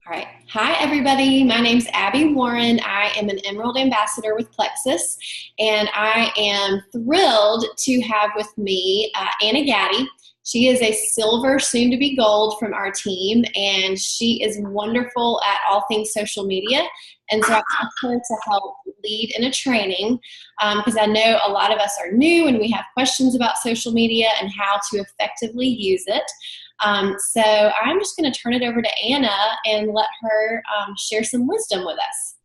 All right. Hi, everybody. My name's Abby Warren. I am an Emerald Ambassador with Plexus, and I am thrilled to have with me Anna Gaddy. She is a silver, soon to be gold from our team, and she is wonderful at all things social media. And so I asked her to help lead in a training because I know a lot of us are new and we have questions about social media and how to effectively use it. So I'm just going to turn it over to Anna and let her share some wisdom with us.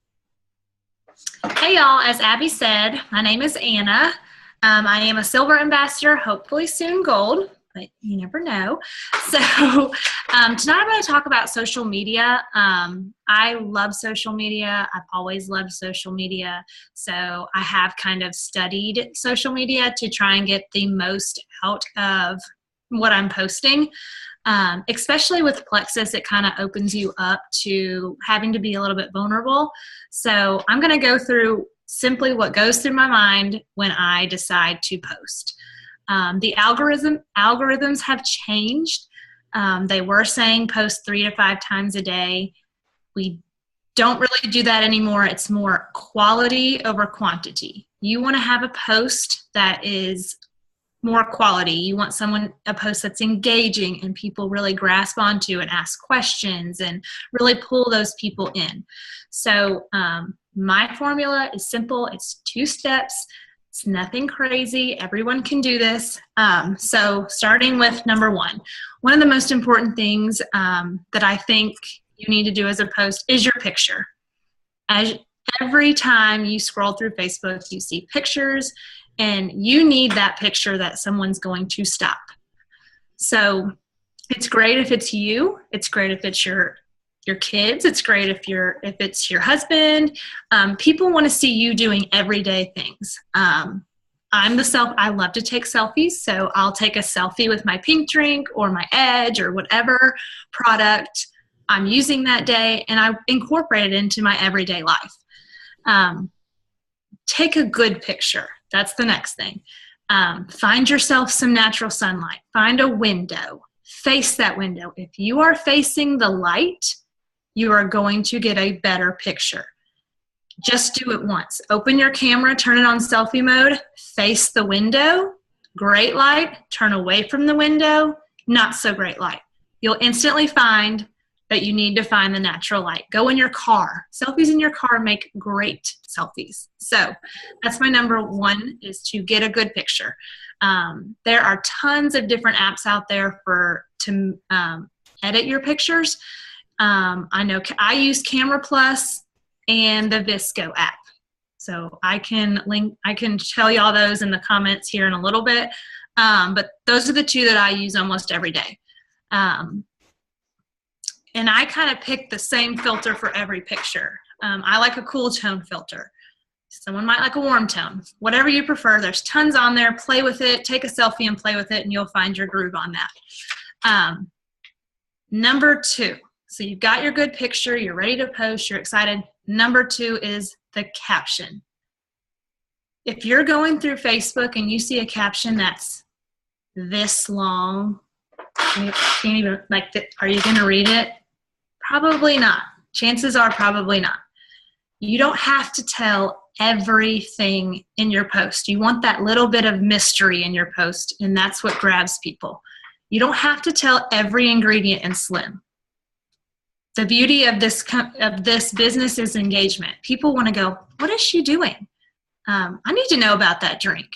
Hey y'all, as Abby said, my name is Anna. I am a silver ambassador, hopefully soon gold, but you never know. So tonight I'm going to talk about social media. I love social media. I've always loved social media. So I have kind of studied social media to try and get the most out of what I'm posting. Especially with Plexus, it kind of opens you up to having to be a little bit vulnerable. So I'm going to go through simply what goes through my mind when I decide to post. The algorithms have changed. They were saying post 3 to 5 times a day. We don't really do that anymore. It's more quality over quantity. You want to have a post that is more quality. You want a post that's engaging and people really grasp onto and ask questions and really pull those people in. So my formula is simple. It's 2 steps. It's nothing crazy. Everyone can do this. So starting with number 1, one of the most important things that I think you need to do as a post is your picture. Every time you scroll through Facebook, you see pictures, and you need that picture that someone's going to stop. So it's great if it's you. It's great if it's your kids. It's great if it's your husband. People want to see you doing everyday things. I love to take selfies, so I'll take a selfie with my pink drink or my Edge or whatever product I'm using that day, and I incorporate it into my everyday life. Take a good picture. That's the next thing. Find yourself some natural sunlight. Find a window. Face that window. If you are facing the light, you are going to get a better picture. Just do it once. Open your camera, turn it on selfie mode, face the window, great light, turn away from the window, not so great light. You'll instantly find that you need to find the natural light. Go in your car. Selfies in your car make great selfies. So that's my number 1, is to get a good picture. There are tons of different apps out there to edit your pictures. I know I use Camera Plus and the VSCO app. So I can tell you all those in the comments here in a little bit. But those are the 2 that I use almost every day. And I kind of pick the same filter for every picture. I like a cool tone filter. Someone might like a warm tone. Whatever you prefer, there's tons on there. Play with it. Take a selfie and play with it, and you'll find your groove on that. Number 2. So you've got your good picture. You're ready to post. You're excited. Number 2 is the caption. If you're going through Facebook and you see a caption that's this long, you can't even, are you going to read it? Probably not. Chances are probably not. You don't have to tell everything in your post. You want that little bit of mystery in your post, and that's what grabs people. You don't have to tell every ingredient in Slim. The beauty of this business is engagement. People want to go, what is she doing? I need to know about that drink.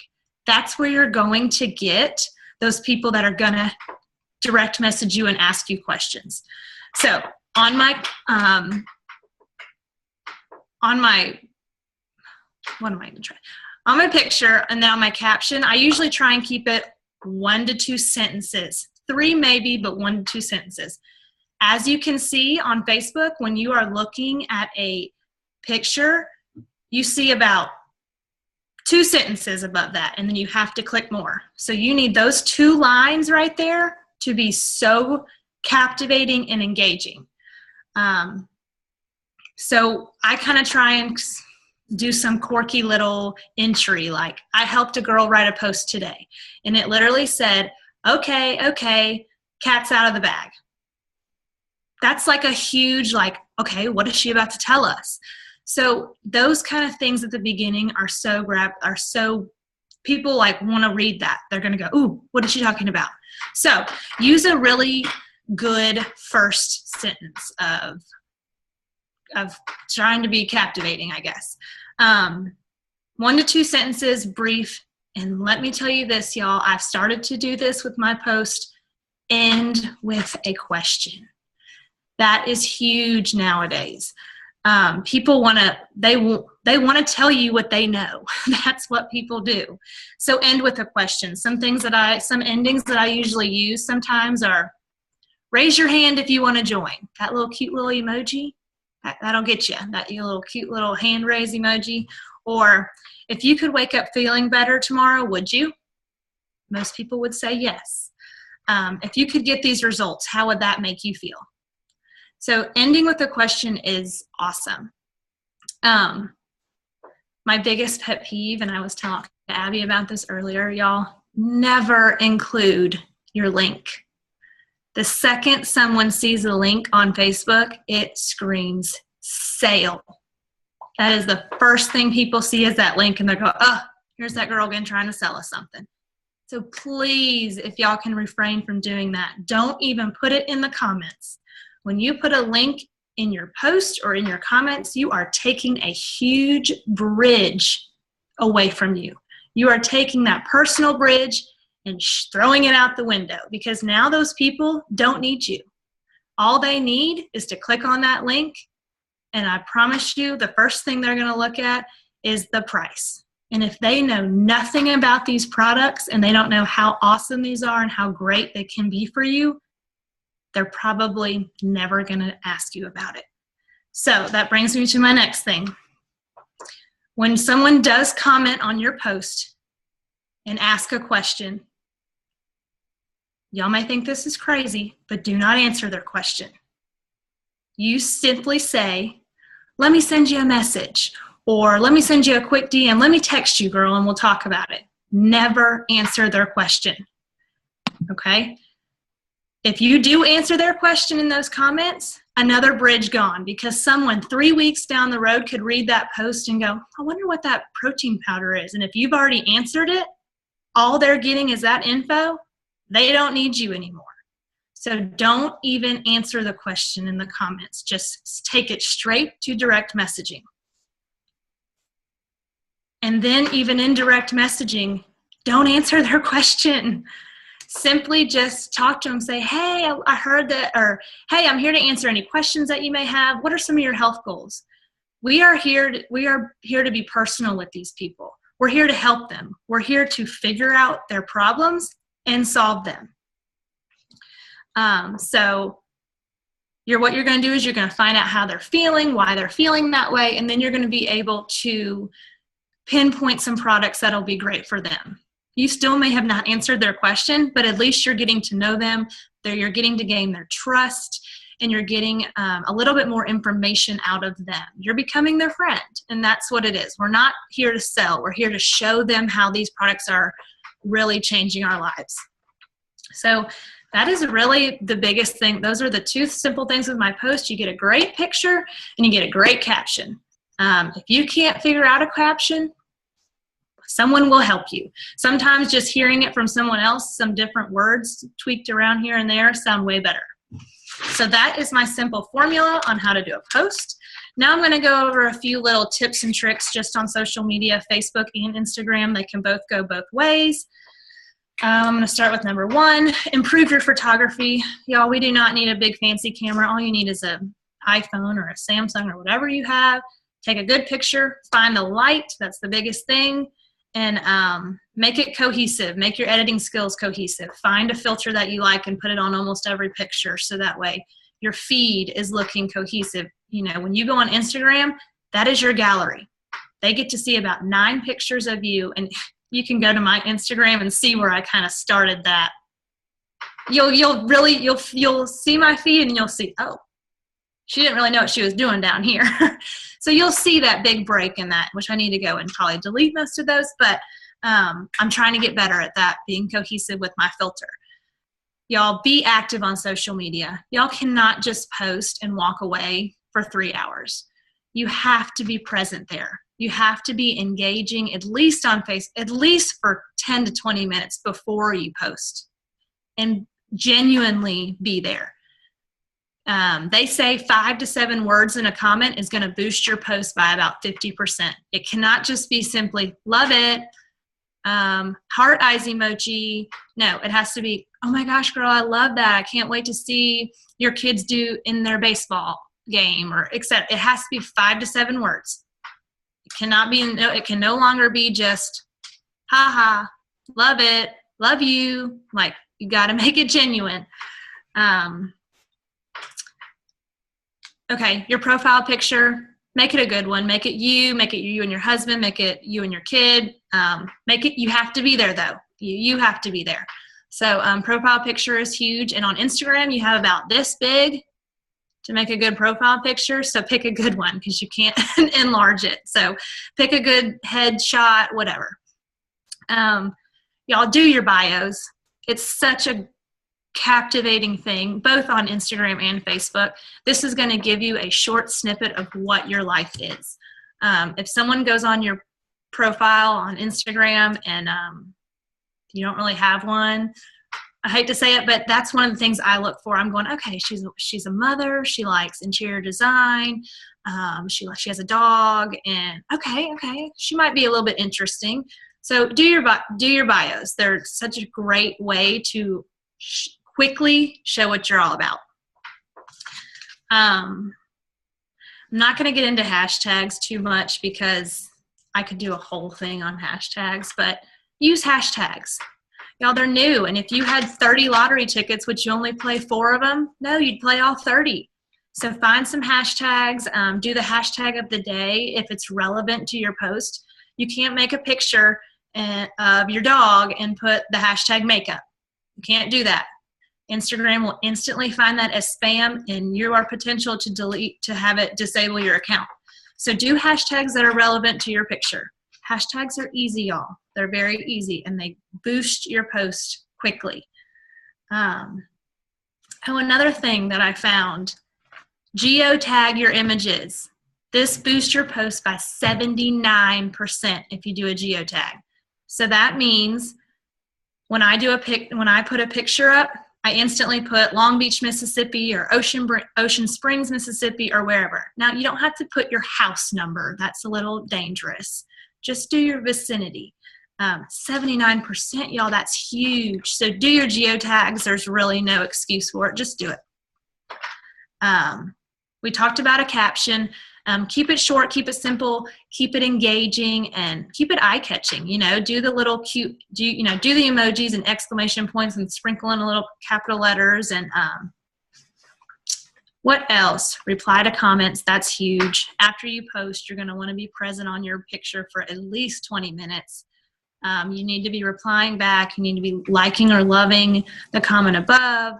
That's where you're going to get those people that are going to direct message you and ask you questions. So on my picture and then on my caption, I usually try and keep it 1 to 2 sentences, 3 maybe, but 1 to 2 sentences. As you can see on Facebook, when you are looking at a picture, you see about 2 sentences above that, and then you have to click more. So you need those 2 lines right there to be so captivating and engaging. So I kind of try and do some quirky little entry, like I helped a girl write a post today, and it literally said, okay, cat's out of the bag. that's like a huge, like, okay, what is she about to tell us? So those kind of things at the beginning are so people like want to read that. They're going to go, ooh, what is she talking about? So use a really good first sentence of trying to be captivating, I guess. 1 to 2 sentences, brief. And let me tell you this, y'all, I've started to do this with my post. End with a question. That is huge nowadays. People want to tell you what they know. That's what people do. So end with a question. Some endings that I usually use sometimes are, raise your hand if you want to join. That little cute little emoji, that'll get you. That little cute little hand raise emoji. Or, if you could wake up feeling better tomorrow, would you? Most people would say yes. If you could get these results, how would that make you feel? So ending with a question is awesome. My biggest pet peeve, and I was talking to Abby about this earlier, y'all, never include your link. The second someone sees a link on Facebook, it screams sale. That is the first thing people see is that link, and they go, oh, here's that girl again trying to sell us something. So please, if y'all can refrain from doing that, don't even put it in the comments. When you put a link in your post or in your comments, you are taking a huge bridge away from you. You are taking that personal bridge and throwing it out the window, because now those people don't need you. All they need is to click on that link, and I promise you the first thing they're going to look at is the price. And if they know nothing about these products and they don't know how awesome these are and how great they can be for you, they're probably never going to ask you about it. So that brings me to my next thing. When someone does comment on your post and ask a question, y'all may think this is crazy, but do not answer their question. You simply say, let me send you a message, or let me send you a quick DM. Let me text you, girl, and we'll talk about it. Never answer their question, okay? If you do answer their question in those comments, another bridge gone, because someone 3 weeks down the road could read that post and go, I wonder what that protein powder is. And if you've already answered it, all they're getting is that info. They don't need you anymore. So don't even answer the question in the comments. Just take it straight to direct messaging. And then even in direct messaging, don't answer their question. Simply just talk to them, say, hey, I heard that, or hey, I'm here to answer any questions that you may have. What are some of your health goals? We are here to be personal with these people. We're here to help them. We're here to figure out their problems and solve them. So what you're going to do is you're going to find out how they're feeling, why they're feeling that way, and then you're going to be able to pinpoint some products that'll be great for them. You still may have not answered their question, but at least you're getting to know them. You're getting to gain their trust, and you're getting a little bit more information out of them. You're becoming their friend, and that's what it is. We're not here to sell. We're here to show them how these products are really changing our lives. So that is really the biggest thing. Those are the 2 simple things with my post. You get a great picture, and you get a great caption. If you can't figure out a caption, someone will help you. Sometimes just hearing it from someone else, some different words tweaked around here and there sound way better. So that is my simple formula on how to do a post. Now I'm going to go over a few little tips and tricks just on social media, Facebook and Instagram. They can both go both ways. I'm going to start with number 1, improve your photography. Y'all, we do not need a big fancy camera. All you need is an iPhone or a Samsung or whatever you have. Take a good picture, find the light, that's the biggest thing, and make it cohesive. Make your editing skills cohesive. Find a filter that you like and put it on almost every picture, so that way your feed is looking cohesive. You know, when you go on Instagram, that is your gallery. They get to see about 9 pictures of you, and you can go to my Instagram and see where I kind of started that. You'll see my feed and you'll see, oh, she didn't really know what she was doing down here. So you'll see that big break in that, which I need to go and probably delete most of those, but I'm trying to get better at that, being cohesive with my filter. Y'all be active on social media. Y'all cannot just post and walk away for 3 hours. You have to be present there. You have to be engaging at least on Facebook, at least for 10 to 20 minutes before you post, and genuinely be there. They say 5 to 7 words in a comment is going to boost your post by about 50%. It cannot just be simply, love it, heart eyes emoji. No, it has to be, oh my gosh, girl, I love that. I can't wait to see your kids do in their baseball game, or except it has to be 5 to 7 words. It cannot be, it can no longer be just, haha, love it, love you. Like, you got to make it genuine. Okay, your profile picture, make it a good one. Make it you and your husband, make it you and your kid. Make it, you have to be there though. You have to be there. So profile picture is huge. And on Instagram, you have about this big to make a good profile picture. So pick a good one, because you can't enlarge it. So pick a good headshot, whatever. Y'all do your bios. It's such a captivating thing, both on Instagram and Facebook. This is going to give you a short snippet of what your life is. If someone goes on your profile on Instagram and you don't really have one, I hate to say it, but that's one of the things I look for. I'm going, okay, she's a mother. She likes interior design. She has a dog, and okay, she might be a little bit interesting. So do your bios. They're such a great way to quickly show what you're all about. I'm not going to get into hashtags too much, because I could do a whole thing on hashtags, but use hashtags. Y'all, they're new. And if you had 30 lottery tickets, would you only play 4 of them? No, you'd play all 30. So find some hashtags. Do the hashtag of the day if it's relevant to your post. You can't make a picture of your dog and put the hashtag makeup. You can't do that. Instagram will instantly find that as spam, and you are potential to have it disable your account. So do hashtags that are relevant to your picture. Hashtags are easy, y'all. They're very easy, and they boost your post quickly. Another thing that I found, geotag your images. This boosts your post by 79% if you do a geotag. So that means when I put a picture up, I instantly put Long Beach, Mississippi, or Ocean Springs, Mississippi, or wherever. Now, you don't have to put your house number. That's a little dangerous. Just do your vicinity. 79%, y'all, that's huge. So do your geotags. There's really no excuse for it. Just do it. We talked about a caption. Keep it short, keep it simple, keep it engaging, and keep it eye-catching. Do the little cute, do the emojis and exclamation points, and sprinkle in a little capital letters. And what else? Reply to comments. That's huge. After you post, you're going to want to be present on your picture for at least 20 minutes. You need to be replying back. You need to be liking or loving the comment above.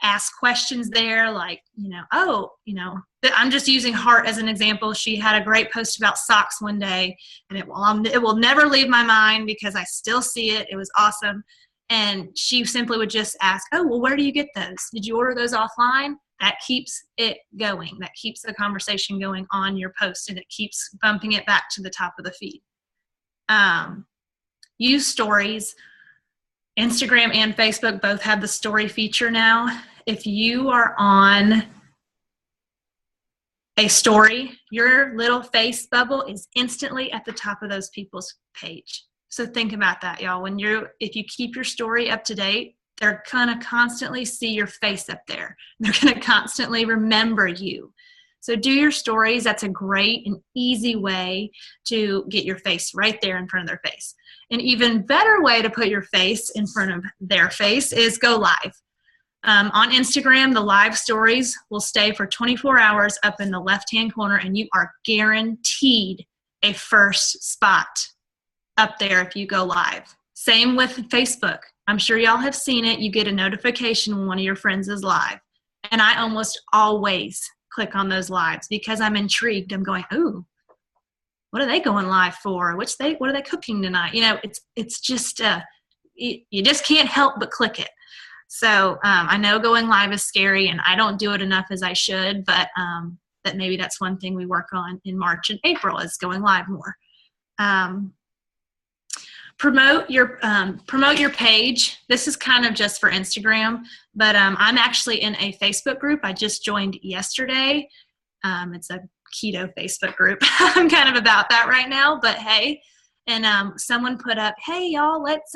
Ask questions there, like, I'm just using Heart as an example. She had a great post about socks one day, and it will never leave my mind because I still see it. It was awesome. And she simply would just ask, oh, well, where do you get those? Did you order those offline? That keeps it going. That keeps the conversation going on your post, and it keeps bumping it back to the top of the feed. Use stories. Instagram and Facebook both have the story feature now. If you are on a story, your little face bubble is instantly at the top of those people's page. So think about that, y'all. If you keep your story up to date, they're gonna constantly see your face up there. They're gonna constantly remember you. So do your stories. That's a great and easy way to get your face right there in front of their face. An even better way to put your face in front of their face is go live. On Instagram, the live stories will stay for 24 hours up in the left-hand corner, and you are guaranteed a first spot up there if you go live. Same with Facebook. I'm sure y'all have seen it. You get a notification when one of your friends is live. And I almost always click on those lives because I'm intrigued. I'm going, ooh, what are they going live for? What are they cooking tonight? It's just, you just can't help but click it. So I know going live is scary, and I don't do it enough as I should, but that maybe that's one thing we work on in March and April is going live more. Promote your page. This is kind of just for Instagram, but I'm actually in a Facebook group. I just joined yesterday. It's a keto Facebook group. I'm kind of about that right now, but hey, and someone put up, hey y'all, let's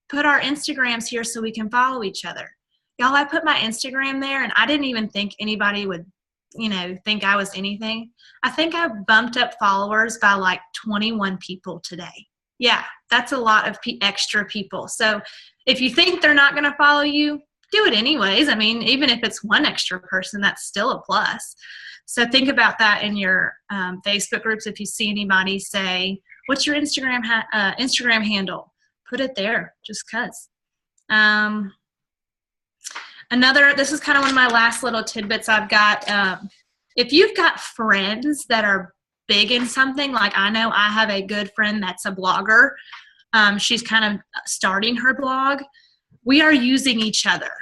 put our Instagrams here so we can follow each other. Y'all, I put my Instagram there, and I didn't even think anybody would, think I was anything. I think I bumped up followers by like 21 people today. Yeah, that's a lot of extra people. So if you think they're not going to follow you, do it anyways. I mean, even if it's one extra person, that's still a plus. So think about that in your Facebook groups. If you see anybody say, what's your Instagram handle? Put it there, just because. This is kind of one of my last little tidbits I've got. If you've got friends that are big in something, like I know I have a good friend that's a blogger. She's kind of starting her blog. We are using each other.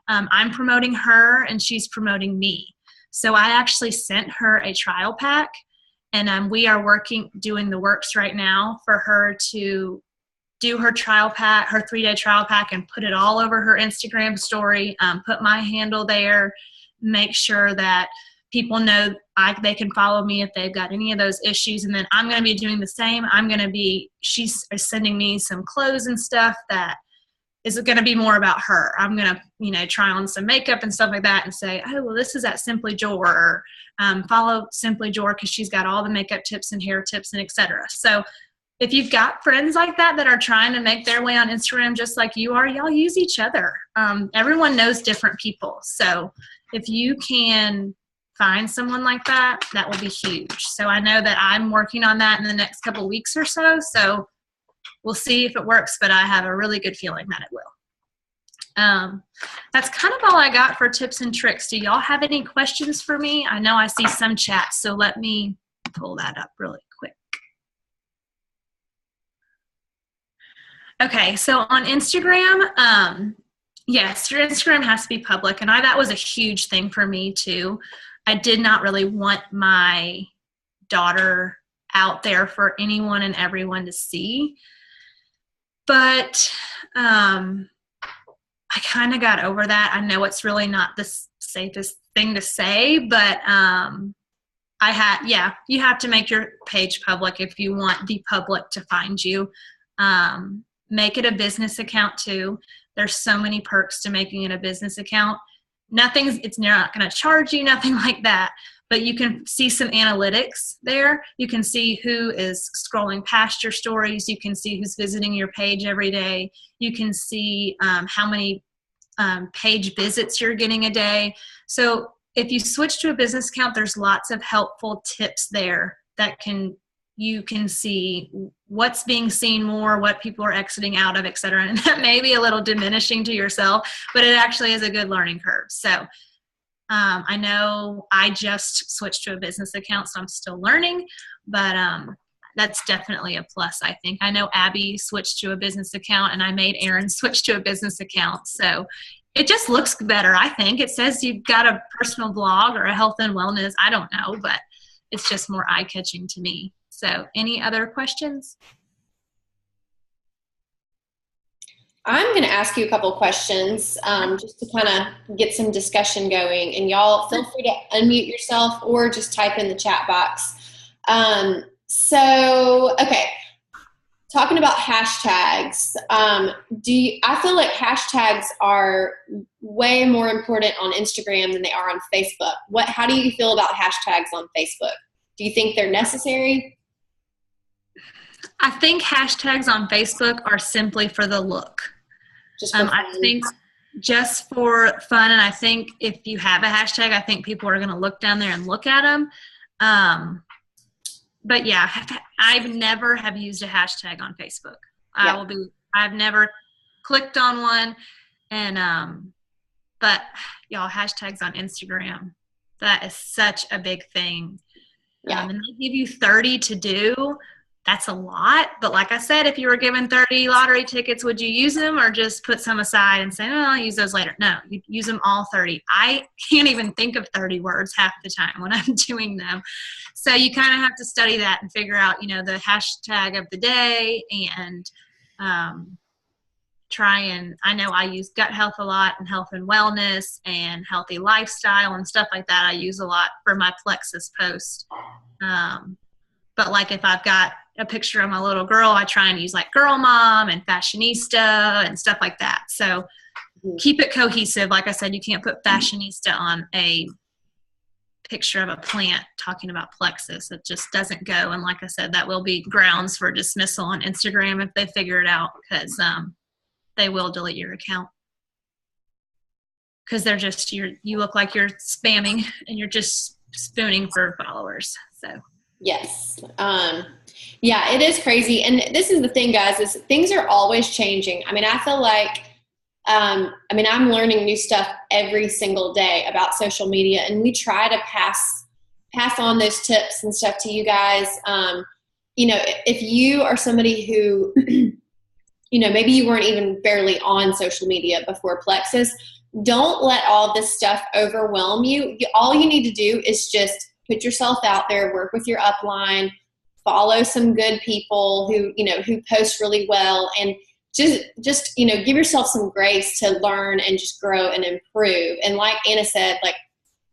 I'm promoting her and she's promoting me. So I actually sent her a trial pack, and we are doing the works right now for her to do her trial pack, her 3-day trial pack, and put it all over her Instagram story, put my handle there, make sure that people know they can follow me if they've got any of those issues. And then I'm going to be doing the same. She's sending me some clothes and stuff that is going to be more about her. I'm going to, try on some makeup and stuff like that and say, oh, well, this is at Simply Jor, or follow Simply Jor because she's got all the makeup tips and hair tips and etc. So if you've got friends like that are trying to make their way on Instagram just like you are, y'all use each other. Everyone knows different people. So if you can find someone like that, that will be huge. So I know that I'm working on that in the next couple of weeks or so. So we'll see if it works, but I have a really good feeling that it will. That's kind of all I got for tips and tricks. Do y'all have any questions for me? I know I see some chats, so let me pull that up really quick. Okay, so on Instagram, yes, your Instagram has to be public, and that was a huge thing for me too. I did not really want my daughter out there for anyone and everyone to see, but I kind of got over that. I know it's really not the safest thing to say, but you have to make your page public if you want the public to find you. Make it a business account too. There's so many perks to making it a business account. It's not going to charge you, nothing like that, but you can see some analytics there. You can see who is scrolling past your stories. You can see who's visiting your page every day. You can see how many page visits you're getting a day. So if you switch to a business account, there's lots of helpful tips there that you can see what's being seen more, what people are exiting out of, et cetera. And that may be a little diminishing to yourself, but it actually is a good learning curve. So I know I just switched to a business account, so I'm still learning, but that's definitely a plus, I think. I know Abby switched to a business account, and I made Aaron switch to a business account. So it just looks better, I think. It says you've got a personal blog or a health and wellness. I don't know, but it's just more eye-catching to me. So any other questions? I'm going to ask you a couple questions just to kind of get some discussion going. And y'all feel free to unmute yourself or just type in the chat box. Okay, talking about hashtags. I feel like hashtags are way more important on Instagram than they are on Facebook. How do you feel about hashtags on Facebook? Do you think they're necessary? I think hashtags on Facebook are simply for the look. I think just for fun, and I think if you have a hashtag, I think people are going to look down there and look at them. But yeah, I've never have used a hashtag on Facebook. Yeah. I've never clicked on one, and but y'all, hashtags on Instagram, that is such a big thing. Yeah. And they give you 30 to do. that's a lot. But like I said, if you were given 30 lottery tickets, would you use them or just put some aside and say, oh, I'll use those later? No, you use them all 30. I can't even think of 30 words half the time when I'm doing them. So you kind of have to study that and figure out, the hashtag of the day and I know I use gut health a lot and health and wellness and healthy lifestyle and stuff like that. I use a lot for my Plexus post. But like if I've got a picture of my little girl, I try and use like girl mom and fashionista and stuff like that. So keep it cohesive. Like I said, you can't put fashionista on a picture of a plant talking about Plexus. It just doesn't go. And like I said, that will be grounds for dismissal on Instagram if they figure it out, because they will delete your account. Because they're just, you look like you're spamming and you're just spooning for followers. So yes. Yeah, it is crazy. And this is the thing, guys, is things are always changing. I mean, I feel like, I'm learning new stuff every single day about social media, and we try to pass on those tips and stuff to you guys. If you are somebody who, maybe you weren't even barely on social media before Plexus, don't let all this stuff overwhelm you. All you need to do is just put yourself out there, work with your upline, follow some good people who post really well, and just give yourself some grace to learn and just grow and improve. And like Anna said,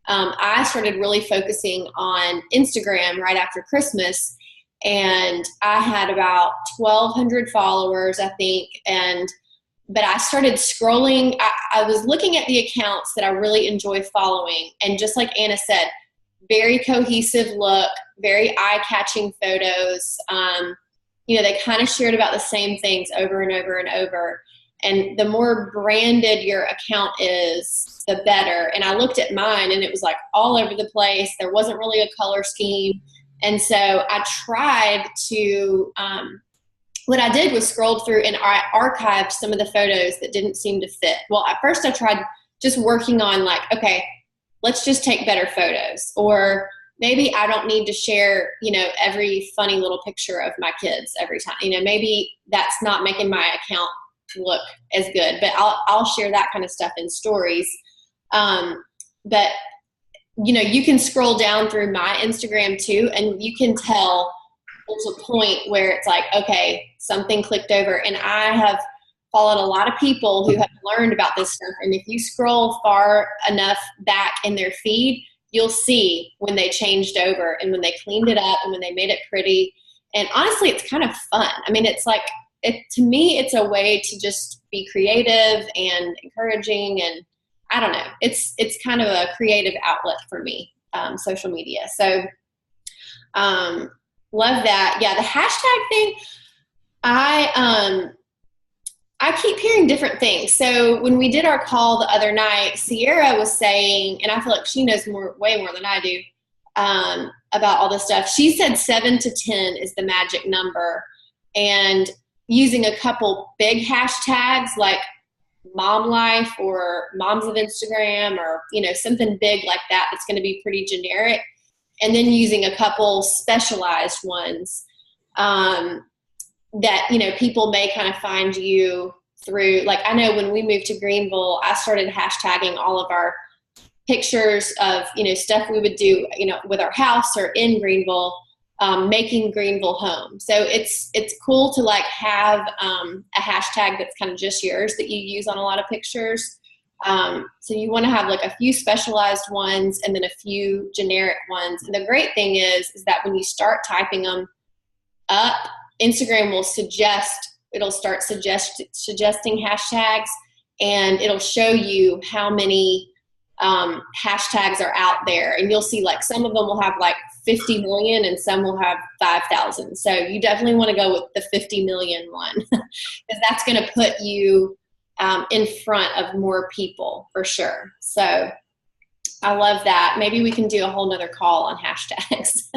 I started really focusing on Instagram right after Christmas, and I had about 1,200 followers, I think. But I started scrolling. I was looking at the accounts that I really enjoy following, and just like Anna said, very cohesive look, very eye-catching photos. They kind of shared about the same things over and over and over. And the more branded your account is, the better. And I looked at mine, and it was like all over the place. There wasn't really a color scheme. And so I tried to, what I did was scrolled through and I archived some of the photos that didn't seem to fit. Well, at first I tried just working on okay, let's just take better photos, or maybe I don't need to share, every funny little picture of my kids every time. Maybe that's not making my account look as good, but I'll share that kind of stuff in stories. But you can scroll down through my Instagram too, and you can tell there's a point where it's like, okay, something clicked over. And I have followed a lot of people who have learned about this stuff. And if you scroll far enough back in their feed, you'll see when they changed over and when they cleaned it up and when they made it pretty. And honestly, it's kind of fun. I mean, to me, it's a way to just be creative and encouraging. And I don't know, it's kind of a creative outlet for me, social media. So, love that. Yeah. The hashtag thing, I keep hearing different things. So when we did our call the other night, Sierra was saying, and I feel like she knows way more than I do, about all this stuff. She said 7 to 10 is the magic number, and using a couple big hashtags like mom life or moms of Instagram, or, something big like that, that's going to be pretty generic. And then using a couple specialized ones, that, people may kind of find you through. Like, I know when we moved to Greenville, I started hashtagging all of our pictures of, stuff we would do, with our house or in Greenville, making Greenville home. So it's cool to have a hashtag that's kind of just yours that you use on a lot of pictures. So you want to have a few specialized ones and then a few generic ones. And the great thing is that when you start typing them up, Instagram will start suggesting hashtags, and it'll show you how many hashtags are out there. And you'll see some of them will have 50 million and some will have 5,000. So you definitely want to go with the 50 million one, because that's going to put you in front of more people for sure. So I love that. Maybe we can do a whole nother call on hashtags.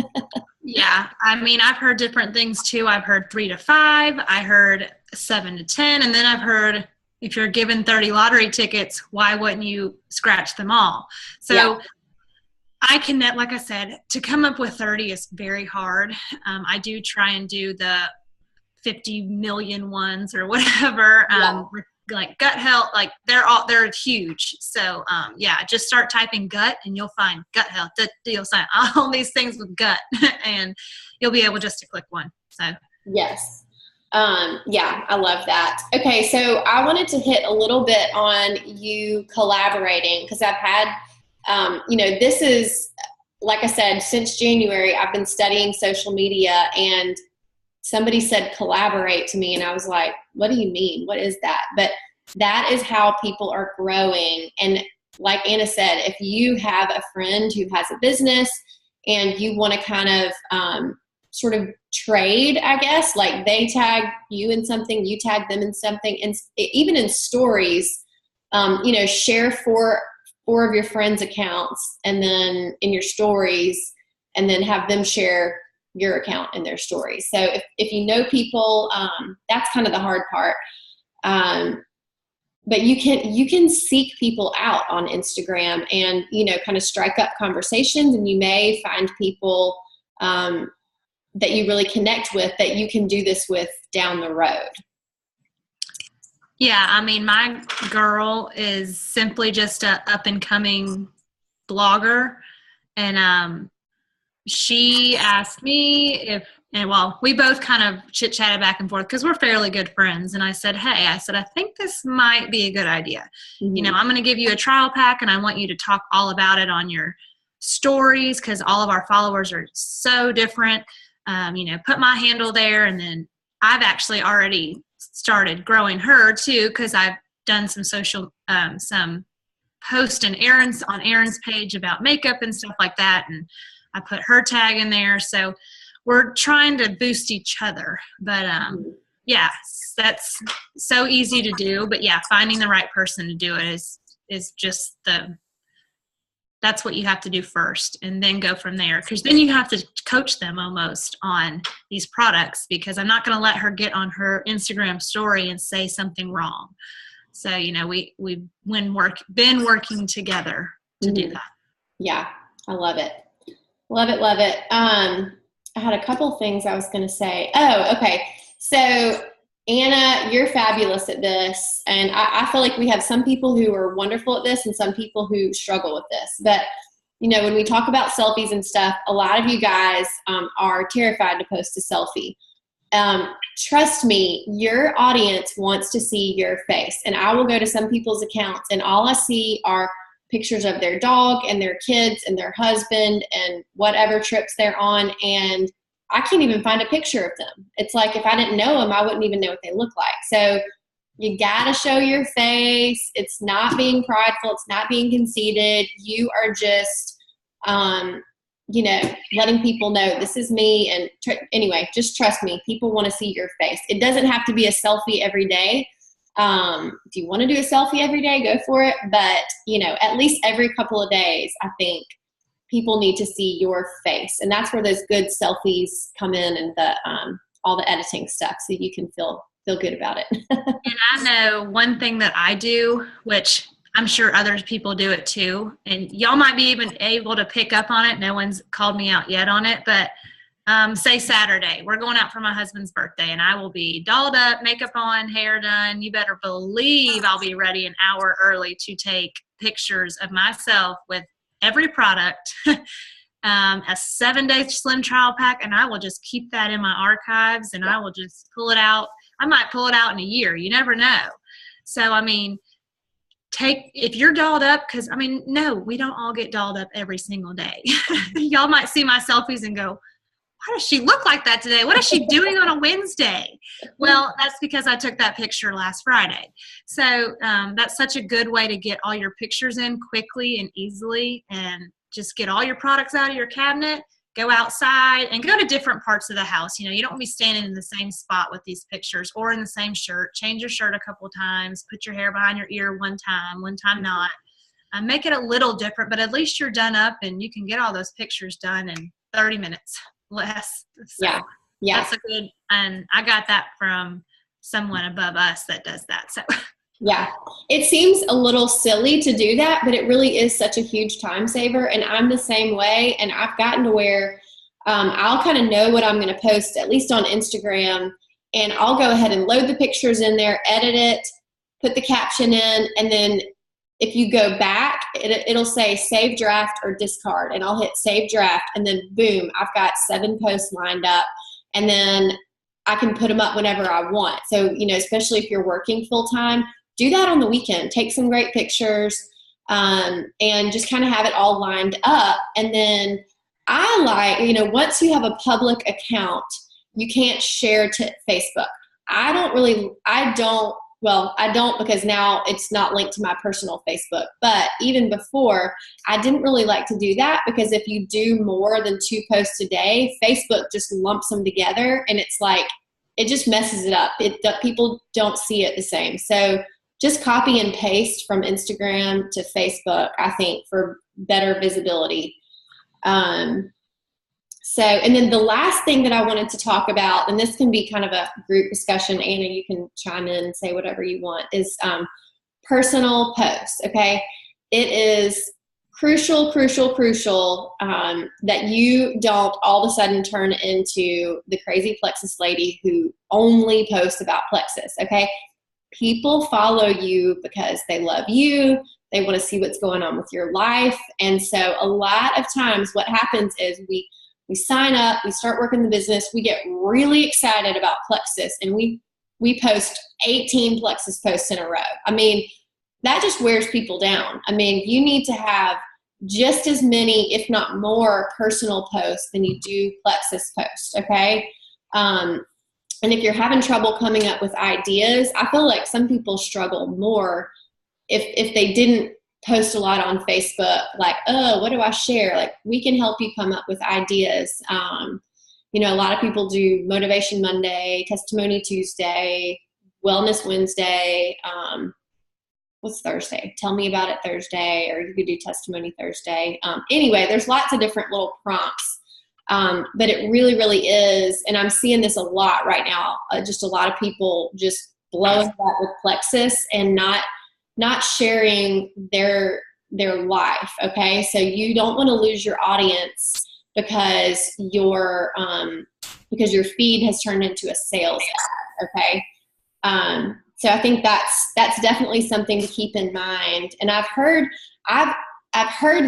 Yeah. I've heard different things too. I've heard 3 to 5. I heard 7 to 10. And then I've heard, if you're given 30 lottery tickets, why wouldn't you scratch them all? So I can, like I said, to come up with 30 is very hard. I do try and do the 50 million ones or whatever. Like gut health, like they're huge. So just start typing gut and you'll find gut health. You'll find all these things with gut and you'll be able just to click one. So yes. I love that. Okay. So I wanted to hit a little bit on you collaborating, because I've had, this is, like I said, since January, I've been studying social media, and somebody said collaborate to me, and I was like, what do you mean? What is that? But that is how people are growing. And like Anna said, if you have a friend who has a business and you want to kind of sort of trade, I guess, like they tag you in something, you tag them in something, and even in stories, share four of your friends' accounts, and then in your stories, and then have them share your account in their stories. So if you know people, that's kind of the hard part. But you can seek people out on Instagram and, kind of strike up conversations, and you may find people that you really connect with that you can do this with down the road. Yeah, I mean, my girl is simply just a up and coming blogger, and she asked me we both kind of chit-chatted back and forth because we're fairly good friends. And I said, I think this might be a good idea. Mm-hmm. I'm going to give you a trial pack, and I want you to talk all about it on your stories, because all of our followers are so different. Put my handle there. And then I've actually already started growing her too, because I've done some some posts and on Erin's page about makeup and stuff like that. And I put her tag in there. So we're trying to boost each other. But that's so easy to do. But finding the right person to do it is just that's what you have to do first, and then go from there. Because then you have to coach them almost on these products, because I'm not going to let her get on her Instagram story and say something wrong. So, we've been working together to do that. Yeah, I love it. Love it, love it. I had a couple things I was going to say. Oh, okay. So, Anna, you're fabulous at this. And I feel like we have some people who are wonderful at this and some people who struggle with this. But, when we talk about selfies and stuff, a lot of you guys are terrified to post a selfie. Trust me, your audience wants to see your face. And I will go to some people's accounts, and all I see are pictures of their dog and their kids and their husband and whatever trips they're on. And I can't even find a picture of them. It's like, if I didn't know them, I wouldn't even know what they look like. So you got to show your face. It's not being prideful. It's not being conceited. You are just, letting people know this is me. And anyway, just trust me. People want to see your face. It doesn't have to be a selfie every day. If you want to do a selfie every day, go for it. But, at least every couple of days, I think people need to see your face. And that's where those good selfies come in, and the all the editing stuff, so you can feel good about it. And I know one thing that I do, which I'm sure other people do it too, and y'all might be even able to pick up on it. No one's called me out yet on it, but say Saturday, we're going out for my husband's birthday, and I will be dolled up, makeup on, hair done. You better believe I'll be ready an hour early to take pictures of myself with every product, a 7-day slim trial pack, and I will just keep that in my archives, and I will just pull it out. I might pull it out in a year. You never know. So, if you're dolled up, because, no, we don't all get dolled up every single day. Y'all might see my selfies and go, why does she look like that today? What is she doing on a Wednesday? Well, that's because I took that picture last Friday. So that's such a good way to get all your pictures in quickly and easily, and just get all your products out of your cabinet, go outside, and go to different parts of the house. You don't want to be standing in the same spot with these pictures, or in the same shirt. Change your shirt a couple of times. Put your hair behind your ear one time not. Make it a little different, but at least you're done up, and you can get all those pictures done in 30 minutes. Less. So yeah. That's a good, and I got that from someone above us that does that. So Yeah, it seems a little silly to do that, but it really is such a huge time saver. And I'm the same way. And I've gotten to where I'll kind of know what I'm going to post, at least on Instagram, and I'll go ahead and load the pictures in there, edit it, put the caption in, and then if you go back, it'll say save draft or discard, and I'll hit save draft, and then boom, I've got 7 posts lined up, and then I can put them up whenever I want. So, especially if you're working full time, do that on the weekend. Take some great pictures, and just kind of have it all lined up. And then I like, once you have a public account, you can't share to Facebook. I don't because now it's not linked to my personal Facebook. But even before, I didn't really like to do that because if you do more than 2 posts a day, Facebook just lumps them together, and it's like, it just messes it up. People don't see it the same. So just copy and paste from Instagram to Facebook, I think, for better visibility. And then the last thing that I wanted to talk about, and this can be kind of a group discussion, Anna, you can chime in and say whatever you want, is personal posts, okay? It is crucial that you don't all of a sudden turn into the crazy Plexus lady who only posts about Plexus, okay? People follow you because they love you. They want to see what's going on with your life. And so a lot of times what happens is we sign up, we start working the business, we get really excited about Plexus, and we post 18 Plexus posts in a row. I mean, that just wears people down. I mean, you need to have just as many, if not more, personal posts than you do Plexus posts, okay? And if you're having trouble coming up with ideas, I feel like some people struggle more if they didn't post a lot on Facebook, like, oh, what do I share? Like, we can help you come up with ideas. A lot of people do Motivation Monday, Testimony Tuesday, Wellness Wednesday. What's Thursday? Tell me about it Thursday, or you could do Testimony Thursday. Anyway, there's lots of different little prompts. But it really, really is, and I'm seeing this a lot right now, just a lot of people just blowing that with Plexus and not sharing their life, okay? So you don't want to lose your audience because your feed has turned into a sales ad, okay? So I think that's definitely something to keep in mind. And I've heard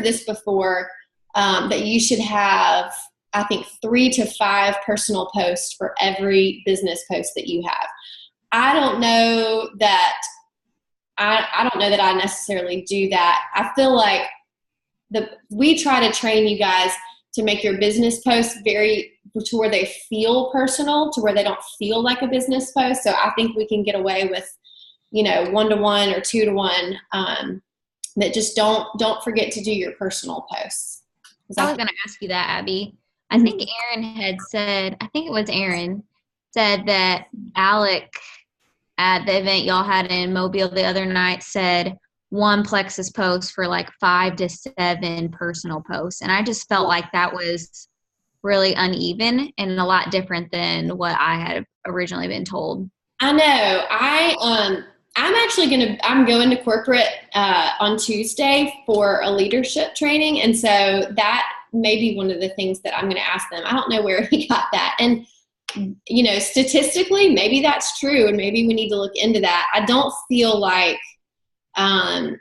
this before, that you should have, I think, 3 to 5 personal posts for every business post that you have. I don't know that I necessarily do that. I feel like we try to train you guys to make your business posts to where they feel personal, to where they don't feel like a business post. So I think we can get away with, 1-to-1 or 2-to-1, that just don't forget to do your personal posts. I was going to ask you that, Abby. I think Aaron said that Alec at the event y'all had in Mobile the other night said 1 Plexus post for like 5 to 7 personal posts. And I just felt like that was really uneven and a lot different than what I had originally been told. I know. I'm going to corporate on Tuesday for a leadership training. And so that may be one of the things that I'm going to ask them. I don't know where he got that. And, statistically, maybe that's true. And maybe we need to look into that. I don't feel like, I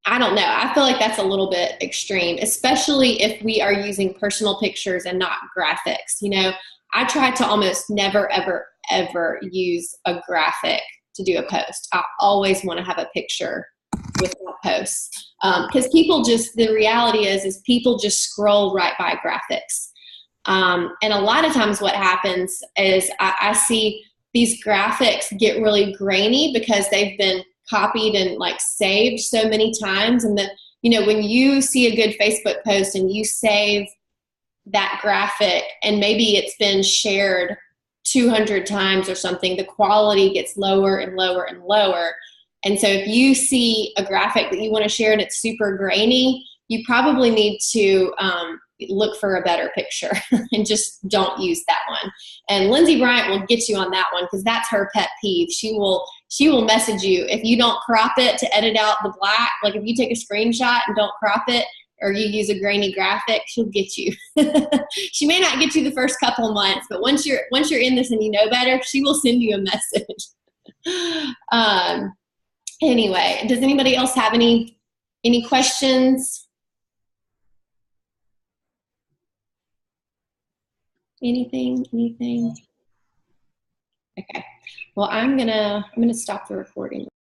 don't know. I feel like that's a little bit extreme, especially if we are using personal pictures and not graphics. I try to almost never, ever, ever use a graphic to do a post. I always want to have a picture with my posts. Because the reality is people just scroll right by graphics. And a lot of times what happens is I see these graphics get really grainy because they've been copied and like saved so many times. And when you see a good Facebook post and you save that graphic and maybe it's been shared 200 times or something, the quality gets lower and lower and lower. And so if you see a graphic that you want to share and it's super grainy, you probably need to look for a better picture and just don't use that one. And Lindsay Bryant will get you on that one because that's her pet peeve. She will message you if you don't crop it to edit out the black. Like if you take a screenshot and don't crop it, or you use a grainy graphic, she'll get you. She may not get you the first couple of months, but once you're in this and you know better, she will send you a message. Anyway, does anybody else have any questions? Anything? Okay. Well, I'm gonna stop the recording.